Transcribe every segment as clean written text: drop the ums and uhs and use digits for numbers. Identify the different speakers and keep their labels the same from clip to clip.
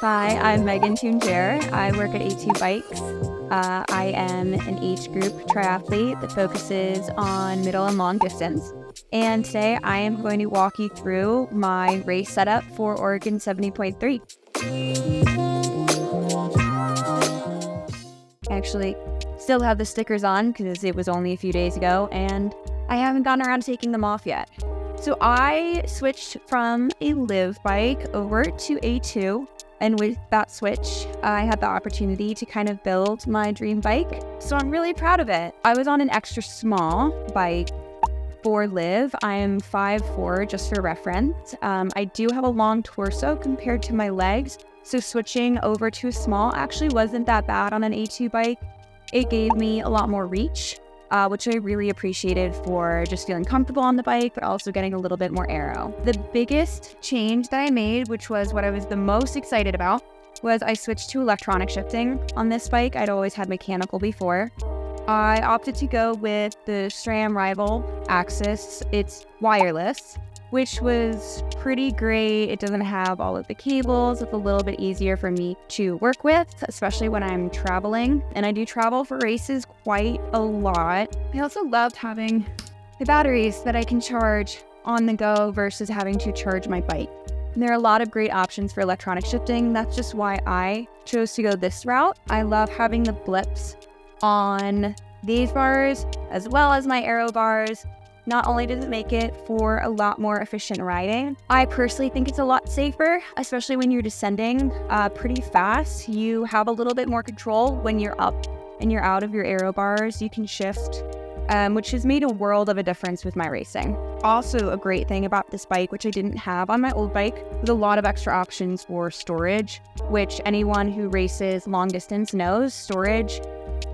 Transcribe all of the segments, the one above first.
Speaker 1: Hi, I'm Megan Tunjer. I work at A2 Bikes. I am an age group triathlete that focuses on middle and long distance. And today I am going to walk you through my race setup for Oregon 70.3. I actually still have the stickers on because it was only a few days ago and I haven't gotten around to taking them off yet. So I switched from a live bike over to A2. And with that switch, I had the opportunity to kind of build my dream bike. So I'm really proud of it. I was on an extra small bike for live. I am 5'4", just for reference. I do have a long torso compared to my legs. So switching over to a small actually wasn't that bad on an A2 bike. It gave me a lot more reach, which I really appreciated for just feeling comfortable on the bike, but also getting a little bit more aero. The biggest change that I made, which was what I was the most excited about, was I switched to electronic shifting on this bike. I'd always had mechanical before. I opted to go with the SRAM Rival Axis. It's wireless, which was pretty great. It doesn't have all of the cables. It's a little bit easier for me to work with, especially when I'm traveling. And I do travel for races quite a lot. I also loved having the batteries that I can charge on the go versus having to charge my bike. And there are a lot of great options for electronic shifting. That's just why I chose to go this route. I love having the blips on these bars as well as my aero bars. Not only does it make it for a lot more efficient riding, I personally think it's a lot safer, especially when you're descending pretty fast. You have a little bit more control when you're up and you're out of your aero bars. You can shift, which has made a world of a difference with my racing. Also, a great thing about this bike, which I didn't have on my old bike, was a lot of extra options for storage, which anyone who races long distance knows storage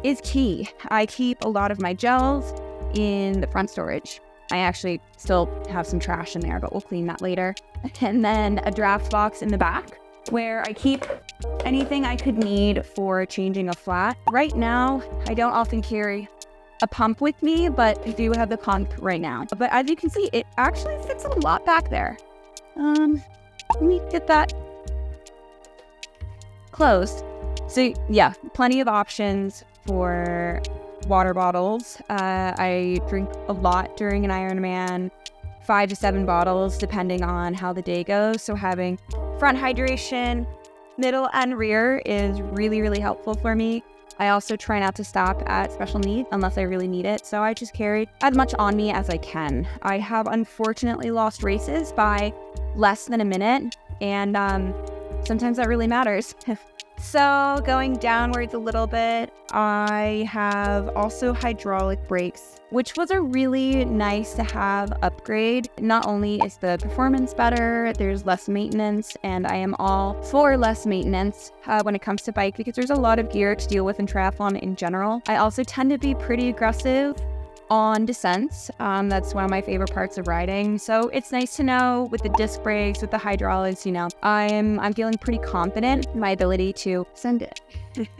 Speaker 1: is key. I keep a lot of my gels in the front storage. I actually still have some trash in there, but we'll clean that later. And then a draft box in the back where I keep anything I could need for changing a flat. Right now, I don't often carry a pump with me, but I do have the pump right now. But as you can see, it actually fits a lot back there. Let me get that closed. So yeah, plenty of options for water bottles. I drink a lot during an Ironman, 5 to 7 bottles depending on how the day goes. So having front hydration, middle and rear is really, really helpful for me. I also try not to stop at special needs unless I really need it. So I just carry as much on me as I can. I have unfortunately lost races by less than a minute, and sometimes that really matters. So going downwards a little bit, I have also hydraulic brakes, which was a really nice to have upgrade. Not only is the performance better, there's less maintenance, and I am all for less maintenance when it comes to bike because there's a lot of gear to deal with in triathlon in general. I also tend to be pretty aggressive on descents. That's one of my favorite parts of riding. So it's nice to know with the disc brakes, with the hydraulics, I'm feeling pretty confident in my ability to send it.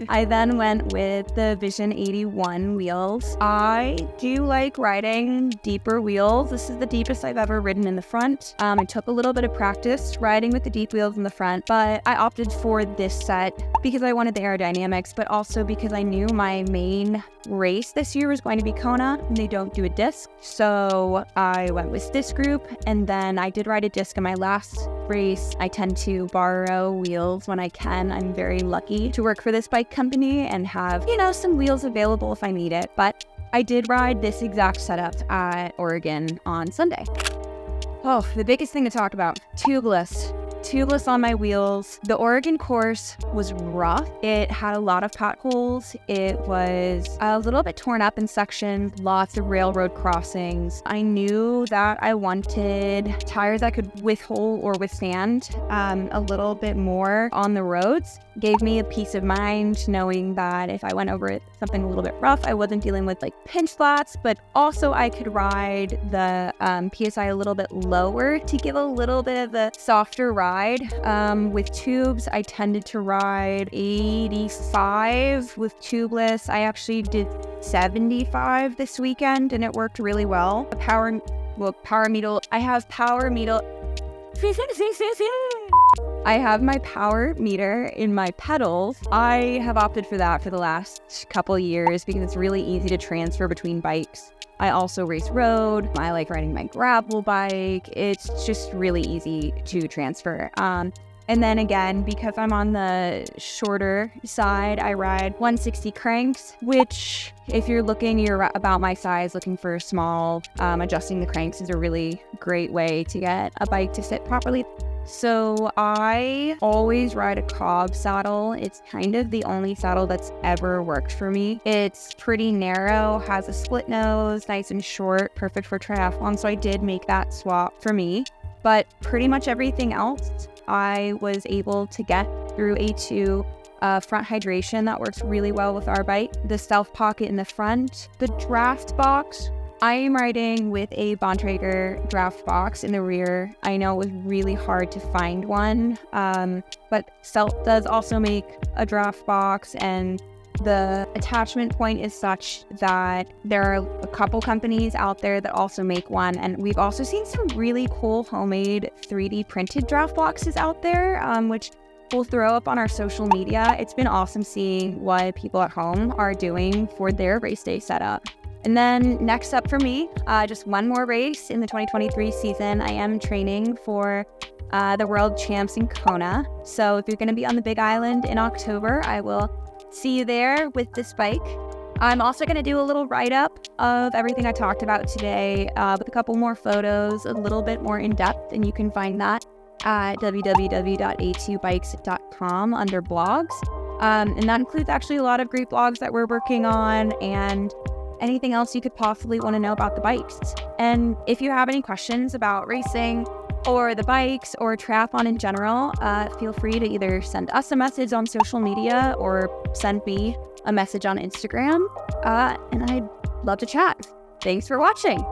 Speaker 1: I then went with the Vision 81 wheels. I do like riding deeper wheels. This is the deepest I've ever ridden in the front. It took a little bit of practice riding with the deep wheels in the front, but I opted for this set because I wanted the aerodynamics, but also because I knew my main race this year was going to be Kona, and they don't do a disc. So I went with this group, and then I did ride a disc in my last race. I tend to borrow wheels when I can. I'm very lucky to work for this bike company and have, some wheels available if I need it. But I did ride this exact setup at Oregon on Sunday. Oh, the biggest thing to talk about, tubeless on my wheels. The Oregon course was rough. It had a lot of potholes. It was a little bit torn up in sections, lots of railroad crossings. I knew that I wanted tires that could withstand a little bit more on the roads. Gave me a peace of mind knowing that if I went over something a little bit rough, I wasn't dealing with pinch flats, but also I could ride the PSI a little bit lower to give a little bit of a softer ride. With tubes, I tended to ride 85 with tubeless. I actually did 75 this weekend and it worked really well. Power metal. I have power metal. I have my power meter in my pedals. I have opted for that for the last couple years because it's really easy to transfer between bikes. I also race road. I like riding my gravel bike. It's just really easy to transfer. And then again, because I'm on the shorter side, I ride 160 cranks, which if you're about my size, looking for a small, adjusting the cranks is a really great way to get a bike to sit properly. So I always ride a Cobb saddle. It's kind of the only saddle that's ever worked for me. It's pretty narrow, has a split nose, nice and short, perfect for triathlon. So I did make that swap for me. But pretty much everything else I was able to get through A2. Front hydration, that works really well with our bike. The stealth pocket in the front. The draft box. I am riding with a Bontrager draft box in the rear. I know it was really hard to find one, but Stealth does also make a draft box, and the attachment point is such that there are a couple companies out there that also make one, and we've also seen some really cool homemade 3D printed draft boxes out there, which we'll throw up on our social media. It's been awesome seeing what people at home are doing for their race day setup. And then next up for me, just one more race in the 2023 season. I am training for the World Champs in Kona. So if you're going to be on the Big Island in October, I will see you there with this bike. I'm also going to do a little write-up of everything I talked about today with a couple more photos, a little bit more in-depth, and you can find that at www.a2bikes.com under blogs. And that includes actually a lot of great blogs that we're working on and anything else you could possibly want to know about the bikes. And if you have any questions about racing or the bikes or triathlon in general, feel free to either send us a message on social media or send me a message on Instagram. And I'd love to chat. Thanks for watching.